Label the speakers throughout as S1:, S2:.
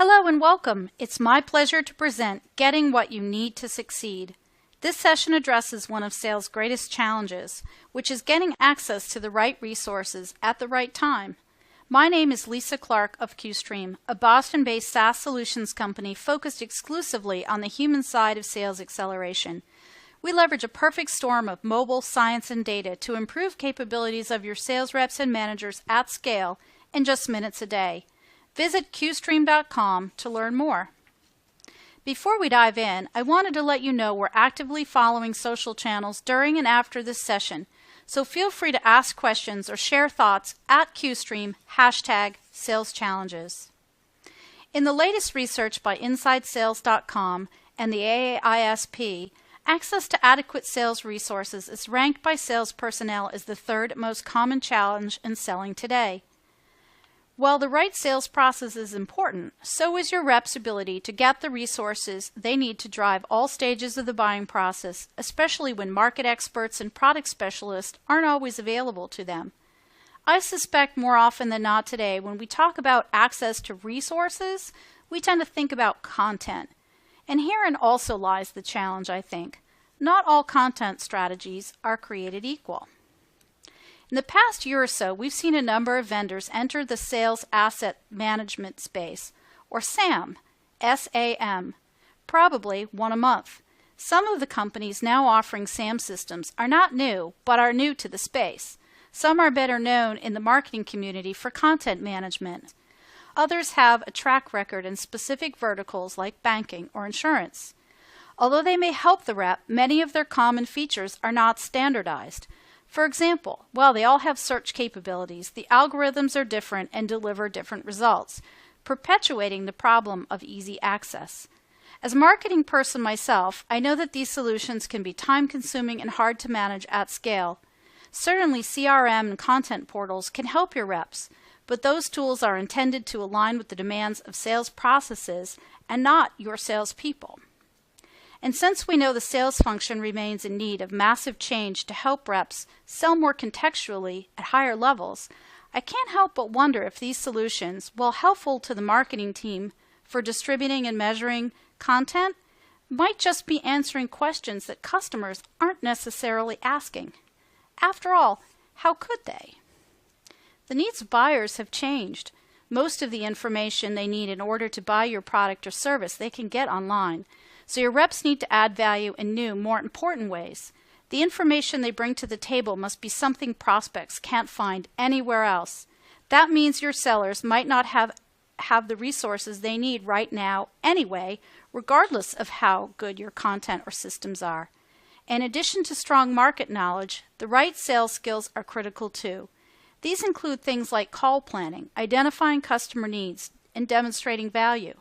S1: Hello and welcome. It's my pleasure to present Getting What You Need to Succeed. This session addresses one of sales' greatest challenges, which is getting access to the right resources at the right time. My name is Lisa Clark of QStream, a Boston-based SaaS solutions company focused exclusively on the human side of sales acceleration. We leverage a perfect storm of mobile, science, and data to improve capabilities of your sales reps and managers at scale in just minutes a day. Visit qstream.com to learn more. Before we dive in, I wanted to let you know we're actively following social channels during and after this session, so feel free to ask questions or share thoughts at QStream #SalesChallenges. In the latest research by InsideSales.com and the AAISP, access to adequate sales resources is ranked by sales personnel as the third most common challenge in selling today. While the right sales process is important, so is your rep's ability to get the resources they need to drive all stages of the buying process, especially when market experts and product specialists aren't always available to them. I suspect more often than not today, when we talk about access to resources, we tend to think about content. And herein also lies the challenge, I think. Not all content strategies are created equal. In the past year or so, we've seen a number of vendors enter the sales asset management space, or SAM, S-A-M, probably one a month. Some of the companies now offering SAM systems are not new, but are new to the space. Some are better known in the marketing community for content management. Others have a track record in specific verticals like banking or insurance. Although they may help the rep, many of their common features are not standardized. For example, while they all have search capabilities, the algorithms are different and deliver different results, perpetuating the problem of easy access. As a marketing person myself, I know that these solutions can be time-consuming and hard to manage at scale. Certainly, CRM and content portals can help your reps, but those tools are intended to align with the demands of sales processes and not your salespeople. And since we know the sales function remains in need of massive change to help reps sell more contextually at higher levels, I can't help but wonder if these solutions, while helpful to the marketing team for distributing and measuring content, might just be answering questions that customers aren't necessarily asking. After all, how could they? The needs of buyers have changed. Most of the information they need in order to buy your product or service they can get online. So your reps need to add value in new, more important ways. The information they bring to the table must be something prospects can't find anywhere else. That means your sellers might not have the resources they need right now anyway, regardless of how good your content or systems are. In addition to strong market knowledge, the right sales skills are critical too. These include things like call planning, identifying customer needs, and demonstrating value.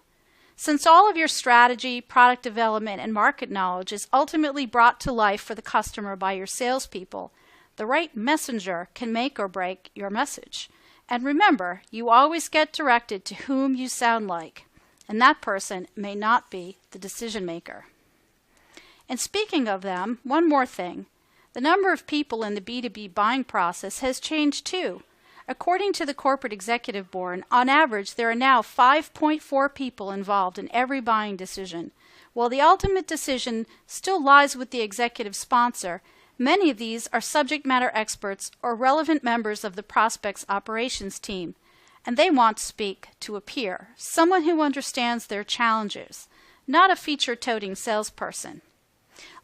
S1: Since all of your strategy, product development, and market knowledge is ultimately brought to life for the customer by your salespeople, the right messenger can make or break your message. And remember, you always get directed to whom you sound like, and that person may not be the decision maker. And speaking of them, one more thing. The number of people in the B2B buying process has changed too. According to the Corporate Executive Board, on average, there are now 5.4 people involved in every buying decision. While the ultimate decision still lies with the executive sponsor, many of these are subject matter experts or relevant members of the prospect's operations team, and they want to speak to a peer, someone who understands their challenges, not a feature-toting salesperson.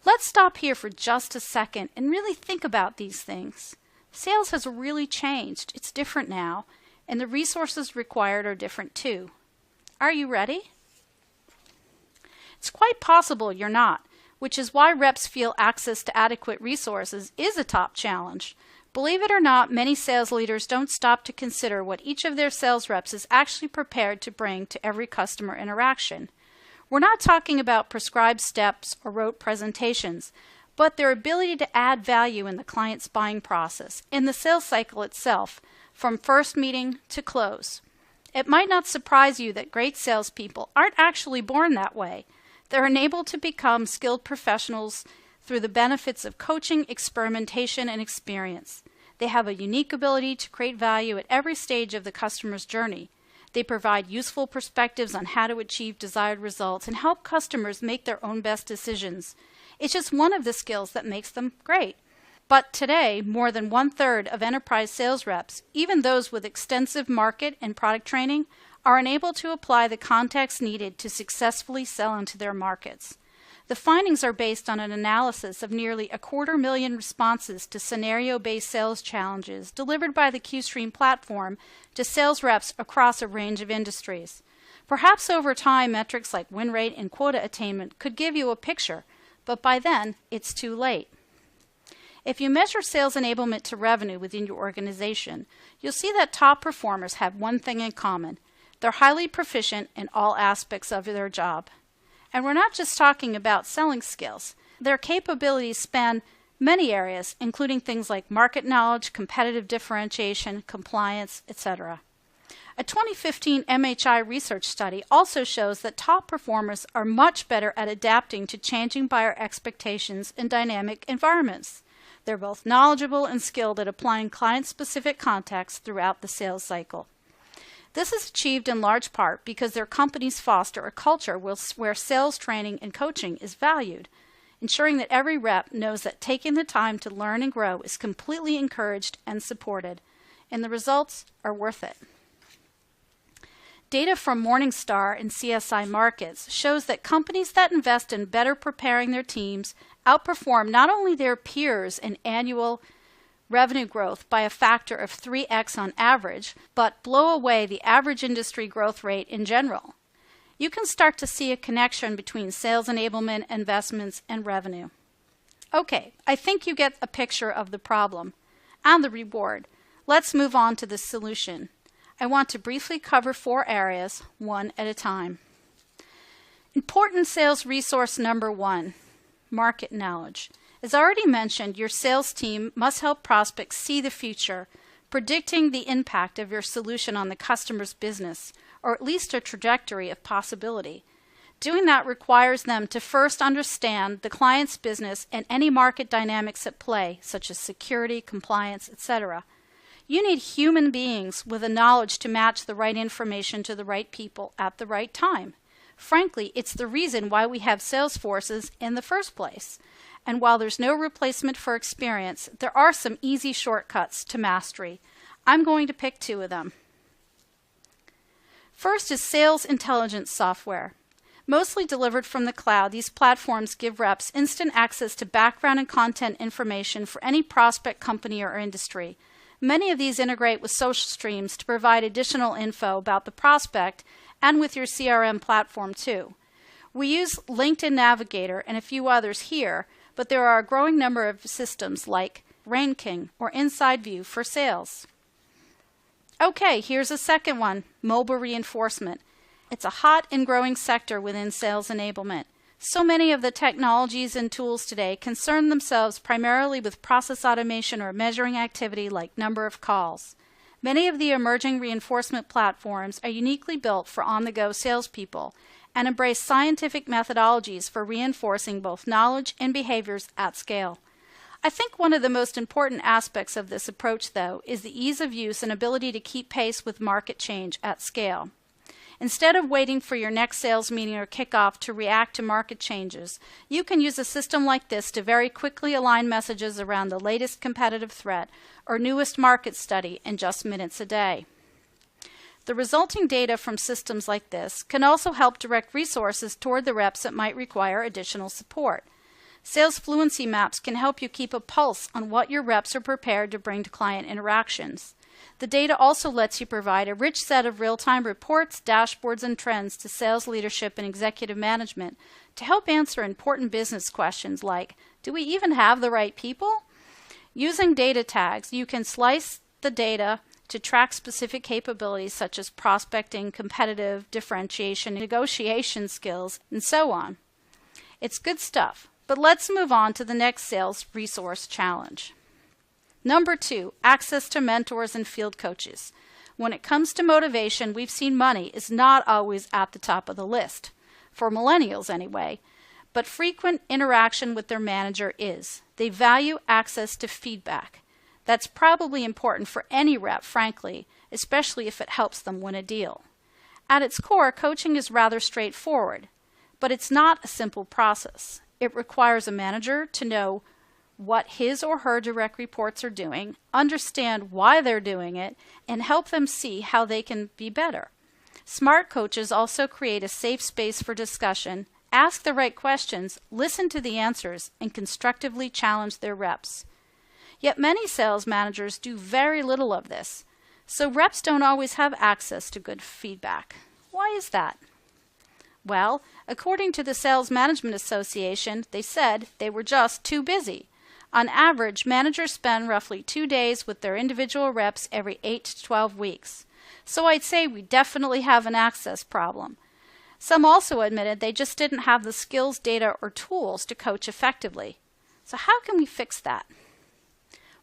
S1: Let's stop here for just a second and really think about these things. Sales has really changed. It's different now, and the resources required are different too. Are you ready? It's quite possible you're not, which is why reps feel access to adequate resources is a top challenge. Believe it or not, many sales leaders don't stop to consider what each of their sales reps is actually prepared to bring to every customer interaction. We're not talking about prescribed steps or rote presentations, but their ability to add value in the client's buying process, in the sales cycle itself, from first meeting to close. It might not surprise you that great salespeople aren't actually born that way. They're enabled to become skilled professionals through the benefits of coaching, experimentation, and experience. They have a unique ability to create value at every stage of the customer's journey. They provide useful perspectives on how to achieve desired results and help customers make their own best decisions. It's just one of the skills that makes them great. But today, more than 1/3 of enterprise sales reps, even those with extensive market and product training, are unable to apply the context needed to successfully sell into their markets. The findings are based on an analysis of nearly 250,000 responses to scenario-based sales challenges delivered by the QStream platform to sales reps across a range of industries. Perhaps over time, metrics like win rate and quota attainment could give you a picture, but by then, it's too late. If you measure sales enablement to revenue within your organization, you'll see that top performers have one thing in common. They're highly proficient in all aspects of their job. And we're not just talking about selling skills. Their capabilities span many areas, including things like market knowledge, competitive differentiation, compliance, etc. A 2015 MHI research study also shows that top performers are much better at adapting to changing buyer expectations in dynamic environments. They're both knowledgeable and skilled at applying client-specific context throughout the sales cycle. This is achieved in large part because their companies foster a culture where sales training and coaching is valued, ensuring that every rep knows that taking the time to learn and grow is completely encouraged and supported, and the results are worth it. Data from Morningstar and CSI Markets shows that companies that invest in better preparing their teams outperform not only their peers in annual revenue growth by a factor of 3x on average, but blow away the average industry growth rate in general. You can start to see a connection between sales enablement, investments, and revenue. Okay, I think you get a picture of the problem and the reward. Let's move on to the solution. I want to briefly cover 4 areas, one at a time. Important sales resource number 1, market knowledge. As already mentioned, your sales team must help prospects see the future, predicting the impact of your solution on the customer's business, or at least a trajectory of possibility. Doing that requires them to first understand the client's business and any market dynamics at play, such as security, compliance, etc. You need human beings with the knowledge to match the right information to the right people at the right time. Frankly, it's the reason why we have sales forces in the first place. And while there's no replacement for experience, there are some easy shortcuts to mastery. I'm going to pick 2 of them. First is sales intelligence software. Mostly delivered from the cloud, these platforms give reps instant access to background and content information for any prospect, company, or industry. Many of these integrate with social streams to provide additional info about the prospect and with your CRM platform too. We use LinkedIn Navigator and a few others here, but there are a growing number of systems like RainKing or Inside View for sales. Okay, here's a second one, mobile reinforcement. It's a hot and growing sector within sales enablement. So many of the technologies and tools today concern themselves primarily with process automation or measuring activity like number of calls. Many of the emerging reinforcement platforms are uniquely built for on-the-go salespeople and embrace scientific methodologies for reinforcing both knowledge and behaviors at scale. I think one of the most important aspects of this approach, though, is the ease of use and ability to keep pace with market change at scale. Instead of waiting for your next sales meeting or kickoff to react to market changes, you can use a system like this to very quickly align messages around the latest competitive threat or newest market study in just minutes a day. The resulting data from systems like this can also help direct resources toward the reps that might require additional support. Sales fluency maps can help you keep a pulse on what your reps are prepared to bring to client interactions. The data also lets you provide a rich set of real-time reports, dashboards, and trends to sales leadership and executive management to help answer important business questions like, do we even have the right people? Using data tags, you can slice the data to track specific capabilities such as prospecting, competitive differentiation, negotiation skills, and so on. It's good stuff, but let's move on to the next sales resource challenge. Number 2, access to mentors and field coaches. When it comes to motivation, we've seen money is not always at the top of the list, for millennials anyway, but frequent interaction with their manager is. They value access to feedback. That's probably important for any rep, frankly, especially if it helps them win a deal. At its core, coaching is rather straightforward, but it's not a simple process. It requires a manager to know what his or her direct reports are doing, understand why they're doing it, and help them see how they can be better. Smart coaches also create a safe space for discussion, ask the right questions, listen to the answers, and constructively challenge their reps. Yet many sales managers do very little of this, so reps don't always have access to good feedback. Why is that? Well, according to the Sales Management Association, they said they were just too busy. On average, managers spend roughly 2 days with their individual reps every 8 to 12 weeks. So I'd say we definitely have an access problem. Some also admitted they just didn't have the skills, data, or tools to coach effectively. So how can we fix that?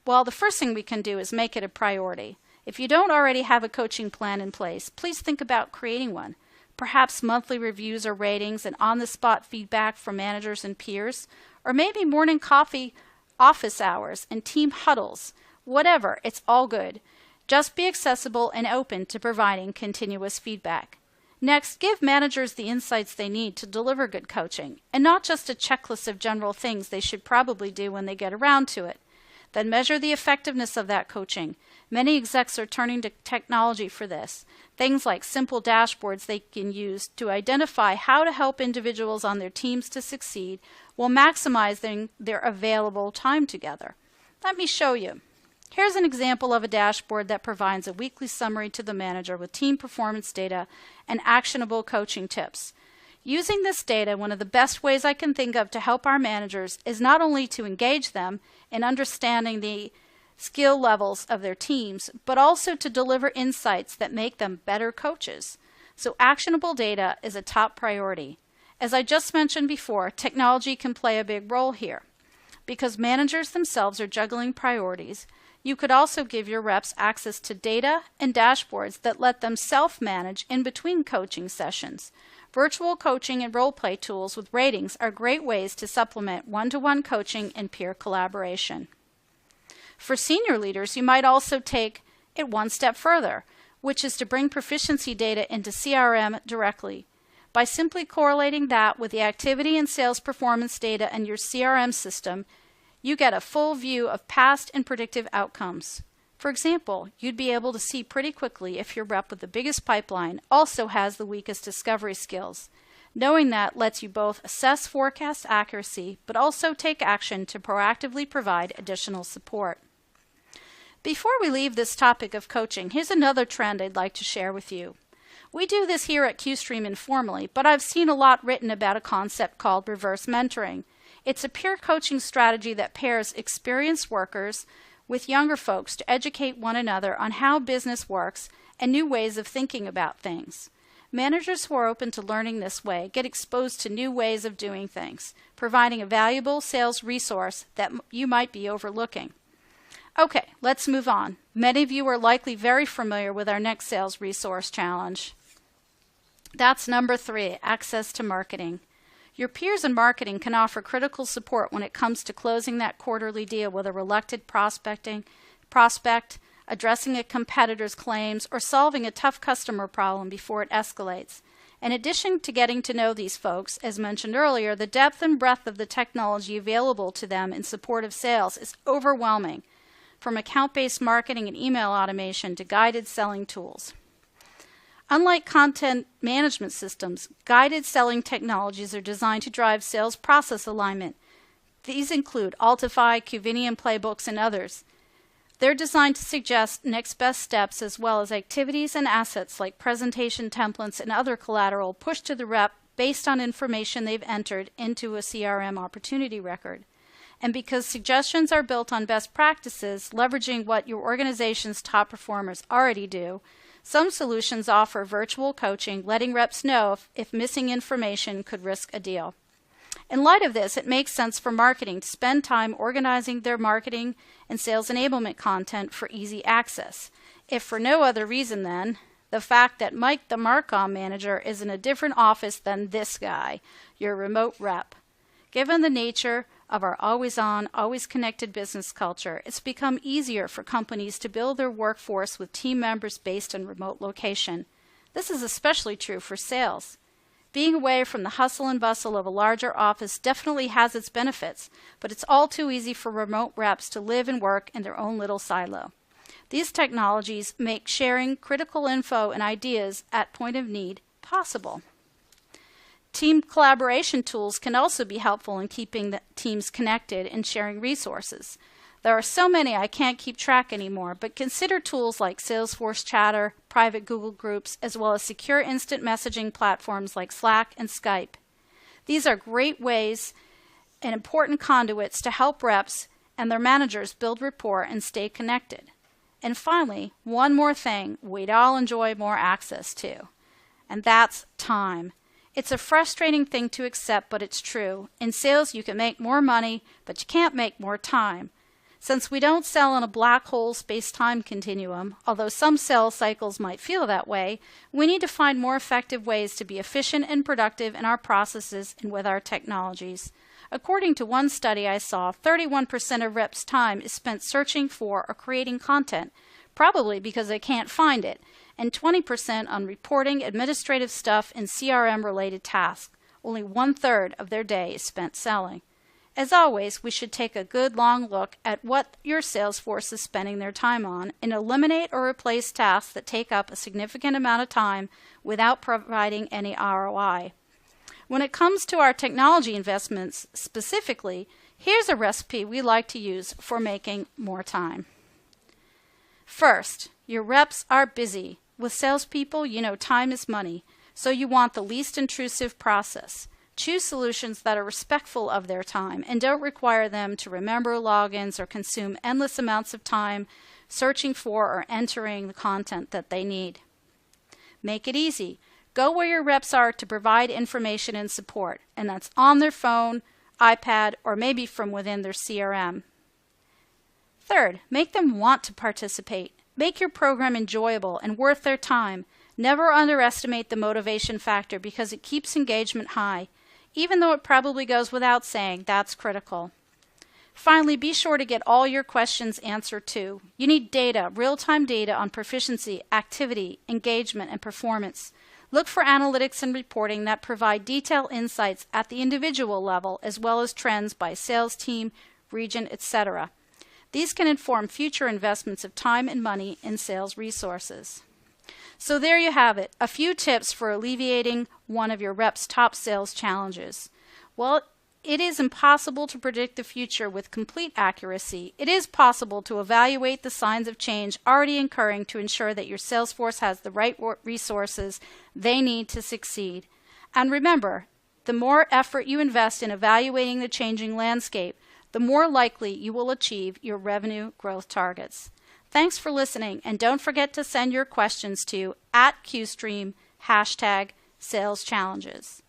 S1: Well, the first thing we can do is make it a priority. If you don't already have a coaching plan in place, please think about creating one. Perhaps monthly reviews or ratings and on-the-spot feedback from managers and peers, or maybe morning coffee, office hours, and team huddles. Whatever, it's all good. Just be accessible and open to providing continuous feedback. Next, give managers the insights they need to deliver good coaching, and not just a checklist of general things they should probably do when they get around to it. Then measure the effectiveness of that coaching. Many execs are turning to technology for this. Things like simple dashboards they can use to identify how to help individuals on their teams to succeed while maximizing their available time together. Let me show you. Here's an example of a dashboard that provides a weekly summary to the manager with team performance data and actionable coaching tips. Using this data, one of the best ways I can think of to help our managers is not only to engage them in understanding the skill levels of their teams, but also to deliver insights that make them better coaches. So actionable data is a top priority. As I just mentioned before, technology can play a big role here. Because managers themselves are juggling priorities, you could also give your reps access to data and dashboards that let them self-manage in between coaching sessions. Virtual coaching and role-play tools with ratings are great ways to supplement one-to-one coaching and peer collaboration. For senior leaders, you might also take it one step further, which is to bring proficiency data into CRM directly. By simply correlating that with the activity and sales performance data in your CRM system, you get a full view of past and predictive outcomes. For example, you'd be able to see pretty quickly if your rep with the biggest pipeline also has the weakest discovery skills. Knowing that lets you both assess forecast accuracy, but also take action to proactively provide additional support. Before we leave this topic of coaching, here's another trend I'd like to share with you. We do this here at QStream informally, but I've seen a lot written about a concept called reverse mentoring. It's a peer coaching strategy that pairs experienced workers with younger folks to educate one another on how business works and new ways of thinking about things. Managers who are open to learning this way get exposed to new ways of doing things, providing a valuable sales resource that you might be overlooking. Okay, let's move on. Many of you are likely very familiar with our next sales resource challenge. That's number 3, access to marketing. Your peers in marketing can offer critical support when it comes to closing that quarterly deal with a reluctant prospect, addressing a competitor's claims, or solving a tough customer problem before it escalates. In addition to getting to know these folks, as mentioned earlier, the depth and breadth of the technology available to them in support of sales is overwhelming, from account-based marketing and email automation to guided selling tools. Unlike content management systems, guided selling technologies are designed to drive sales process alignment. These include Altify, Qvinian playbooks, and others. They're designed to suggest next best steps as well as activities and assets like presentation templates and other collateral pushed to the rep based on information they've entered into a CRM opportunity record. And because suggestions are built on best practices, leveraging what your organization's top performers already do, some solutions offer virtual coaching, letting reps know if missing information could risk a deal. In light of this, it makes sense for marketing to spend time organizing their marketing and sales enablement content for easy access. If for no other reason than the fact that Mike, the Marcom manager, is in a different office than this guy, your remote rep. Given the nature of our always-on, always-connected business culture, it's become easier for companies to build their workforce with team members based in remote location. This is especially true for sales. Being away from the hustle and bustle of a larger office definitely has its benefits, but it's all too easy for remote reps to live and work in their own little silo. These technologies make sharing critical info and ideas at point of need possible. Team collaboration tools can also be helpful in keeping the teams connected and sharing resources. There are so many I can't keep track anymore, but consider tools like Salesforce Chatter, private Google Groups, as well as secure instant messaging platforms like Slack and Skype. These are great ways and important conduits to help reps and their managers build rapport and stay connected. And finally, one more thing we'd all enjoy more access to, and that's time. It's a frustrating thing to accept, but it's true. In sales, you can make more money, but you can't make more time. Since we don't sell in a black hole space-time continuum, although some sales cycles might feel that way, we need to find more effective ways to be efficient and productive in our processes and with our technologies. According to one study I saw, 31% of reps' time is spent searching for or creating content, probably because they can't find it, and 20% on reporting administrative stuff and CRM-related tasks. Only 1/3 of their day is spent selling. As always, we should take a good long look at what your sales force is spending their time on and eliminate or replace tasks that take up a significant amount of time without providing any ROI. When it comes to our technology investments specifically, here's a recipe we like to use for making more time. First, your reps are busy. With salespeople, you know time is money, so you want the least intrusive process. Choose solutions that are respectful of their time and don't require them to remember logins or consume endless amounts of time searching for or entering the content that they need. Make it easy. Go where your reps are to provide information and support, and that's on their phone, iPad, or maybe from within their CRM. Third, make them want to participate. Make your program enjoyable and worth their time. Never underestimate the motivation factor because it keeps engagement high. Even though it probably goes without saying, that's critical. Finally, be sure to get all your questions answered too. You need data, real-time data on proficiency, activity, engagement, and performance. Look for analytics and reporting that provide detailed insights at the individual level as well as trends by sales team, region, etc. These can inform future investments of time and money in sales resources. So there you have it, a few tips for alleviating one of your reps' top sales challenges. Well, it is impossible to predict the future with complete accuracy. It is possible to evaluate the signs of change already occurring to ensure that your sales force has the right resources they need to succeed. And remember, the more effort you invest in evaluating the changing landscape, the more likely you will achieve your revenue growth targets. Thanks for listening, and don't forget to send your questions to @QStream #SalesChallenges.